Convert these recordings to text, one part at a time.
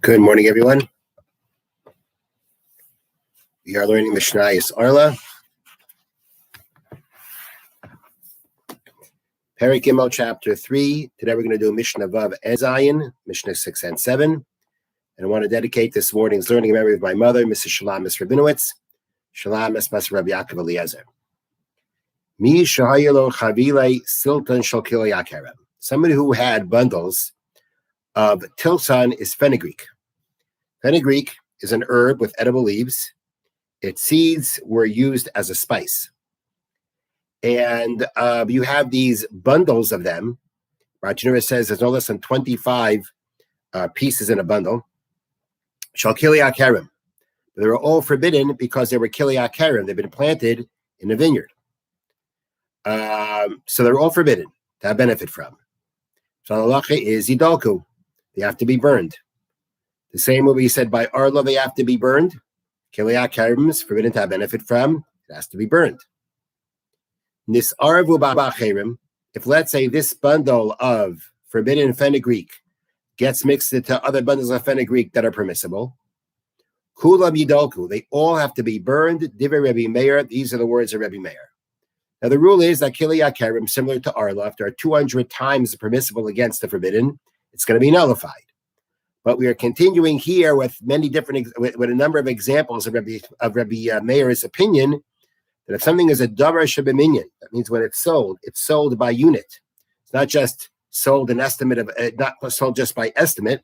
Good morning, everyone. We are learning Mishna Harah, Perek Gimel, Chapter 3. Today we're going to do Mishnah Vav and Zayin, Mishnah 6 and 7. And I want to dedicate this morning's learning in memory of my mother, Mrs. Shalom Es Rabinowitz, Shalom Es Bas Rabbi Yaakov Eliezer. Mi shahayelo chavilei silton shel kilei akerem. Somebody who had bundles of tilson is fenugreek. Fenugreek is an herb with edible leaves. Its seeds were used as a spice. And you have these bundles of them. Rajinura says there's no less than 25 pieces in a bundle. Shal kilei akerem. They were all forbidden because they were kilei akerem. They've been planted in a vineyard. So they're all forbidden to have benefit from. So the halacha is yidalku. They have to be burned. The same way we said by Arla, they have to be burned. Kilei akerem is forbidden to have benefit from. It has to be burned. Nisarvu ba'acherim. If, let's say, this bundle of forbidden fenugreek gets mixed into other bundles of fenugreek that are permissible, kulam yidalku. They all have to be burned. Divrei Rebbe Meir. These are the words of Rebbe Meir. Now, the rule is that kilei akerem, similar to Arla, if there are 200 times permissible against the forbidden, it's going to be nullified. But we are continuing here with many different, with a number of examples of Rebbe Meir's opinion that if something is a davar shebeminyan, that means when it's sold by unit. It's not just sold an estimate of, not sold just by estimate.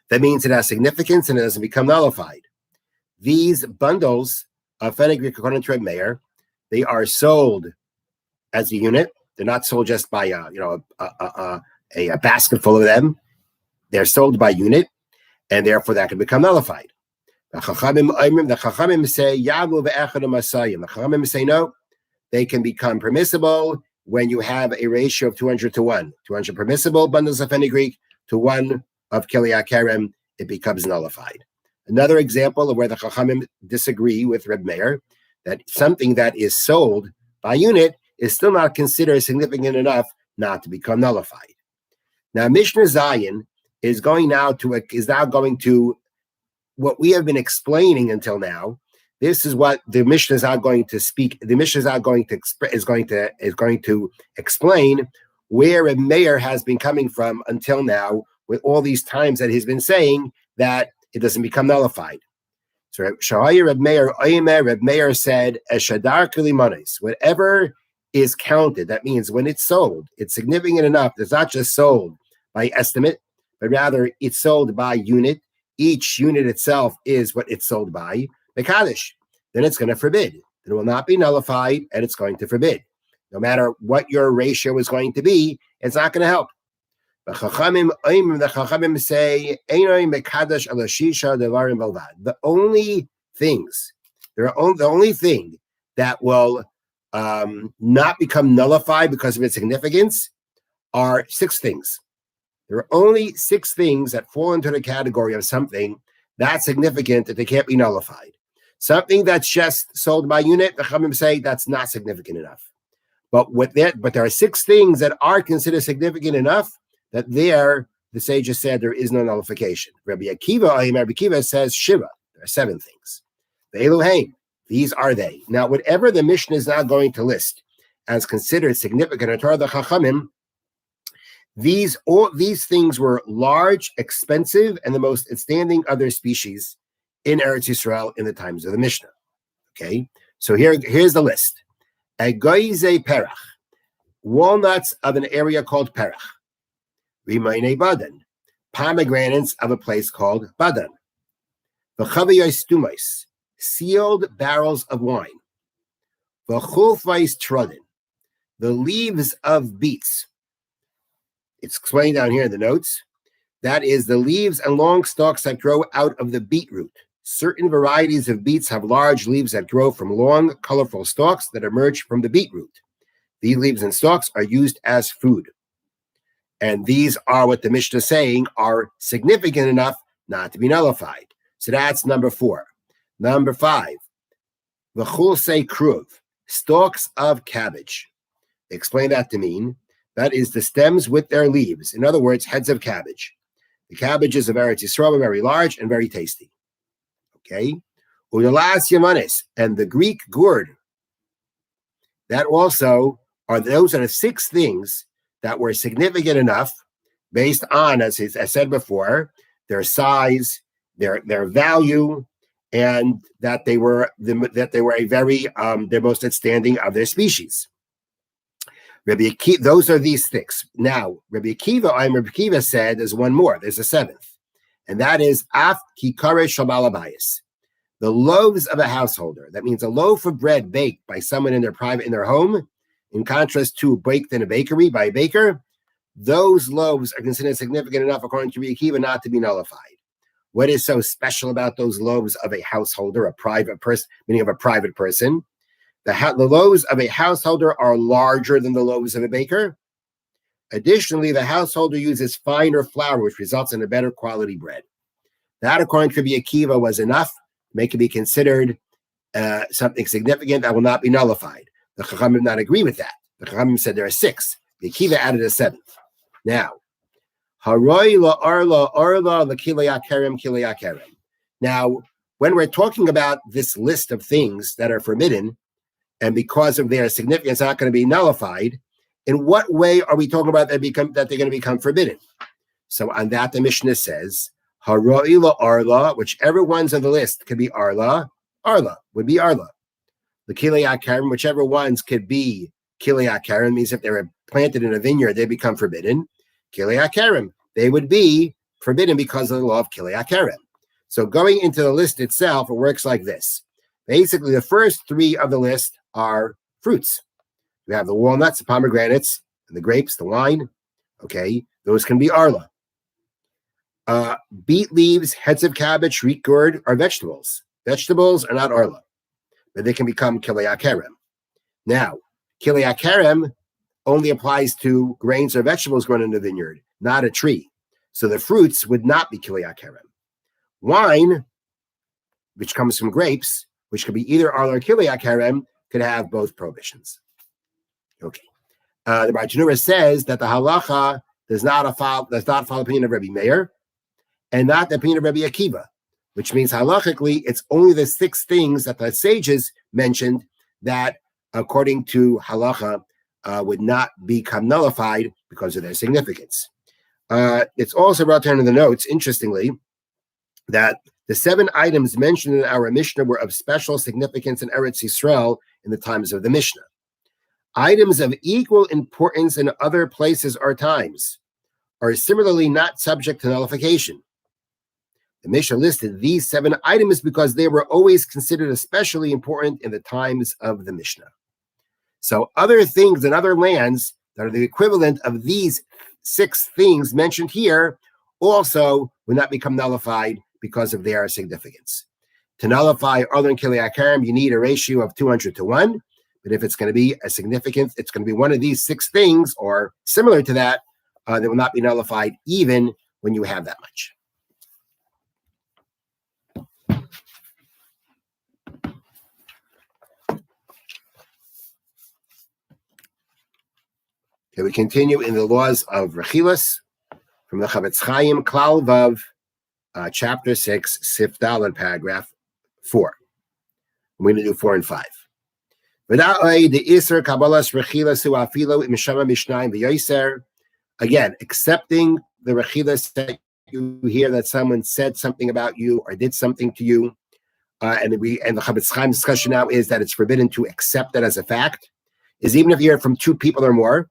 That means it has significance and it doesn't become nullified. These bundles of fenugreek, according to Rebbe Meir, they are sold as a unit. They're not sold just by a basket full of them. They're sold by unit, and therefore that can become nullified. The Chachamim say yavu ve'echad u'masayim. The Chachamim say no, they can become permissible when you have a ratio of 200 to 1. 200 permissible bundles of fenugreek to 1 of kilei akerem, it becomes nullified. Another example of where the Chachamim disagree with Reb Meir, that something that is sold by unit is still not considered significant enough not to become nullified. Now, Mishnah Zayin is now going to what we have been explaining until now. This is what the Mishnah is now going to speak. The Mishnah is now going to explain where Reb Meir has been coming from until now, with all these times that he's been saying that it doesn't become nullified. So Reb Meir said, "Eshadar kilimanis." Whatever is counted, that means when it's sold, it's significant enough. It's not just sold by estimate, but rather it's sold by unit. Each unit itself is what it's sold by. Mekadosh. Then it's going to forbid. It will not be nullified, and it's going to forbid. No matter what your ratio is going to be, it's not going to help. The Chachamim say, the only thing that will not become nullified because of its significance are 6 things. There are only 6 things that fall into the category of something that's significant that they can't be nullified. Something that's just sold by unit, the Chachamim say that's not significant enough. But there are 6 things that are considered significant enough that the sages said there is no nullification. Rabbi Akiva says Shiva. There are 7 things. The Elohim, these are they. Now, whatever the Mishnah is now going to list as considered significant in Torah the Chachamim, these things were large, expensive, and the most outstanding of their species in Eretz Yisrael in the times of the Mishnah. Okay, so here's the list. Agoize perach, walnuts of an area called Perach. Rimayne Badan, pomegranates of a place called Badan. V'chaviyos stumais, sealed barrels of wine. V'chulfais trodden, the leaves of beets. It's explained down here in the notes. That is the leaves and long stalks that grow out of the beetroot. Certain varieties of beets have large leaves that grow from long, colorful stalks that emerge from the beetroot. These leaves and stalks are used as food. And these are what the Mishnah is saying are significant enough not to be nullified. So that's number 4. Number 5, the chulsei kruv, stalks of cabbage. Explain that to mean that is the stems with their leaves. In other words, heads of cabbage. The cabbages of Eretz Yisrael are very large and very tasty. Okay? Unalas Yamanis, and the Greek gourd. That also those are the 6 things that were significant enough based on, as I said before, their size, their value, and that they were a very their most outstanding of their species. Rabbi Akiva, those are these 6. Now, Rabbi Akiva said there's one more. There's a 7th, and that is af kikare shamalabayis. The loaves of a householder. That means a loaf of bread baked by someone in their home, in contrast to baked in a bakery by a baker. Those loaves are considered significant enough, according to Rabbi Akiva, not to be nullified. What is so special about those loaves of a householder, a private person, meaning of a private person? The loaves of a householder are larger than the loaves of a baker. Additionally, the householder uses finer flour, which results in a better quality bread. That, according to Rabbi Akiva, was enough to make it be considered something significant that will not be nullified. The Chachamim did not agree with that. The Chachamim said there are 6. Rabbi Akiva added a 7th. Now, Haroi la arla arla la kilaya kerem. Now, when we're talking about this list of things that are forbidden, and because of their significance, not going to be nullified, in what way are we talking about that they're going to become forbidden? So on that, the Mishnah says, Haroi la arla, whichever ones on the list could be arla would be arla. The kilaya kerem, whichever ones could be kilaya kerem, means if they were planted in a vineyard, they become forbidden. Kilaya kerem, they would be forbidden because of the law of kilaya kerem. So going into the list itself, it works like this. Basically, the first 3 of the list are fruits. We have the walnuts, the pomegranates, and the grapes, the wine. Okay, those can be arla. Beet leaves, heads of cabbage, wheat gourd are vegetables. Vegetables are not arla, but they can become kilaya kerem. Now, kilaya kerem only applies to grains or vegetables grown in the vineyard, not a tree. So the fruits would not be kilaya kerem. Wine, which comes from grapes, which could be either arla or kilaya kerem, could have both prohibitions. Okay. The Bartanura says that the halacha does not follow the opinion of Rabbi Meir, and not the opinion of Rabbi Akiva, which means halachically it's only the 6 things that the sages mentioned that, according to halacha, would not become nullified because of their significance. It's also brought down in the notes, interestingly, that the 7 items mentioned in our Mishnah were of special significance in Eretz Yisrael in the times of the Mishnah. Items of equal importance in other places or times are similarly not subject to nullification. The Mishnah listed these 7 items because they were always considered especially important in the times of the Mishnah. So other things in other lands that are the equivalent of these 6 things mentioned here also will not become nullified because of their significance. To nullify arla and kilaya kerem, you need a ratio of 200 to 1. But if it's going to be a significant, it's going to be one of these 6 things or similar to that, that will not be nullified even when you have that much. Okay, we continue in the laws of Rechilas from the Chavetz Chaim, Klal Vav, chapter 6, Sif Daled, paragraph 4. We're going to do 4 and 5. Again, accepting the rechilas that you hear that someone said something about you or did something to you, and the Chavetz Chaim discussion now is that it's forbidden to accept that as a fact, is even if you hear it from 2 people or more,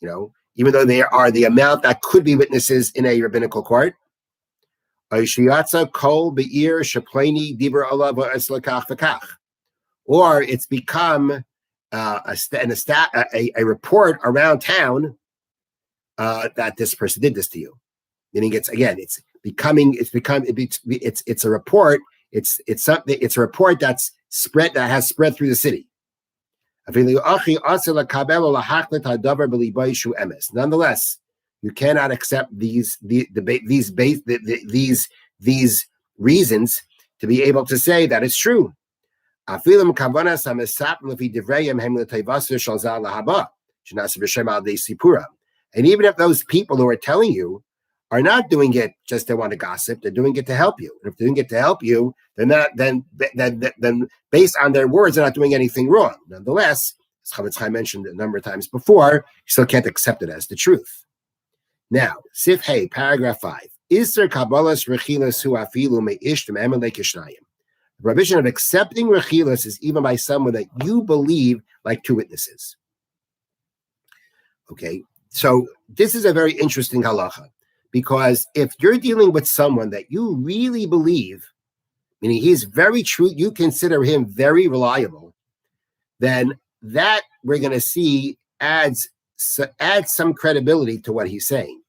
even though they are the amount that could be witnesses in a rabbinical court. Or it's become a report around town that this person did this to you. Meaning it's a report. It's a report that's spread, that has spread through the city. Nonetheless, you cannot accept these reasons to be able to say that it's true. And even if those people who are telling you are not doing it just they want to gossip. They're doing it to help you. And if they're doing it to help you, then based on their words, they're not doing anything wrong. Nonetheless, as Chavetz Chaim mentioned a number of times before, you still can't accept it as the truth. Now, Sif Hey, paragraph 5. Is there Kabbalah's Rechilas hu afilu me'ishtem emelei kishnayim? The prohibition of accepting Rechilas is even by someone that you believe like two witnesses. Okay, so this is a very interesting halacha, because if you're dealing with someone that you really believe, meaning he's very true, you consider him very reliable, then that we're going to see adds some credibility to what he's saying.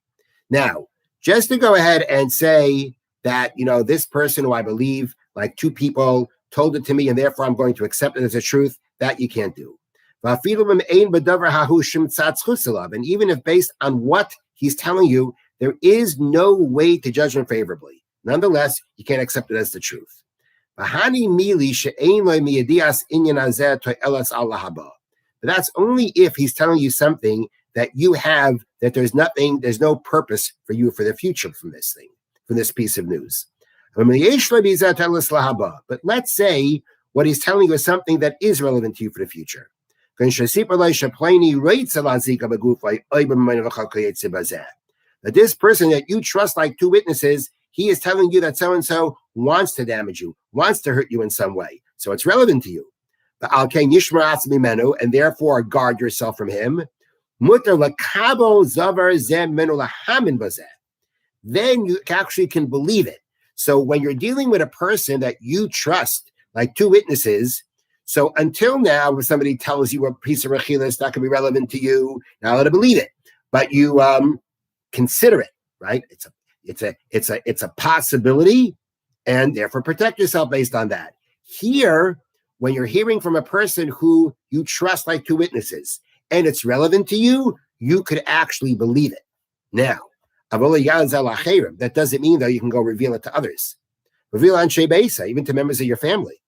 Now, just to go ahead and say that, this person who I believe, like two people told it to me, and therefore I'm going to accept it as a truth, that you can't do. And even if based on what he's telling you, there is no way to judge him favorably, nonetheless, you can't accept it as the truth. But that's only if he's telling you something that you have, that there's no purpose for you for the future from this thing, from this piece of news. But let's say what he's telling you is something that is relevant to you for the future. That this person that you trust like two witnesses, he is telling you that so-and-so wants to damage you, wants to hurt you in some way. So it's relevant to you. And therefore guard yourself from him. Then you actually can believe it. So when you're dealing with a person that you trust, like two witnesses, so until now, when somebody tells you a piece of rechilas that can be relevant to you, now let it believe it, but you consider it, right? It's a possibility, and therefore protect yourself based on that. Here, when you're hearing from a person who you trust like two witnesses, and it's relevant to you, you could actually believe it. Now, that doesn't mean, though, you can go reveal it to others. Reveal anshe beisa, even to members of your family.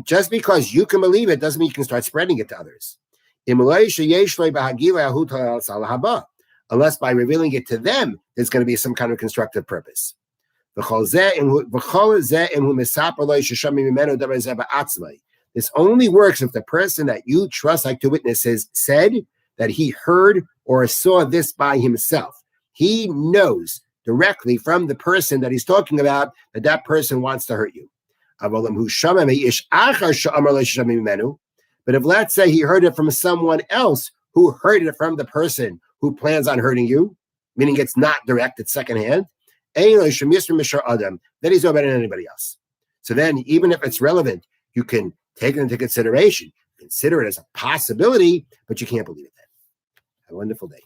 Just because you can believe it doesn't mean you can start spreading it to others. Unless by revealing it to them, there's going to be some kind of constructive purpose. This only works if the person that you trust like two witnesses said that he heard or saw this by himself. He knows directly from the person that he's talking about that that person wants to hurt you. But if, let's say, he heard it from someone else who heard it from the person who plans on hurting you, meaning it's not direct, it's secondhand, then he's no better than anybody else. So then, even if it's relevant, you can take it into consideration, consider it as a possibility, but you can't believe it then. Have a wonderful day.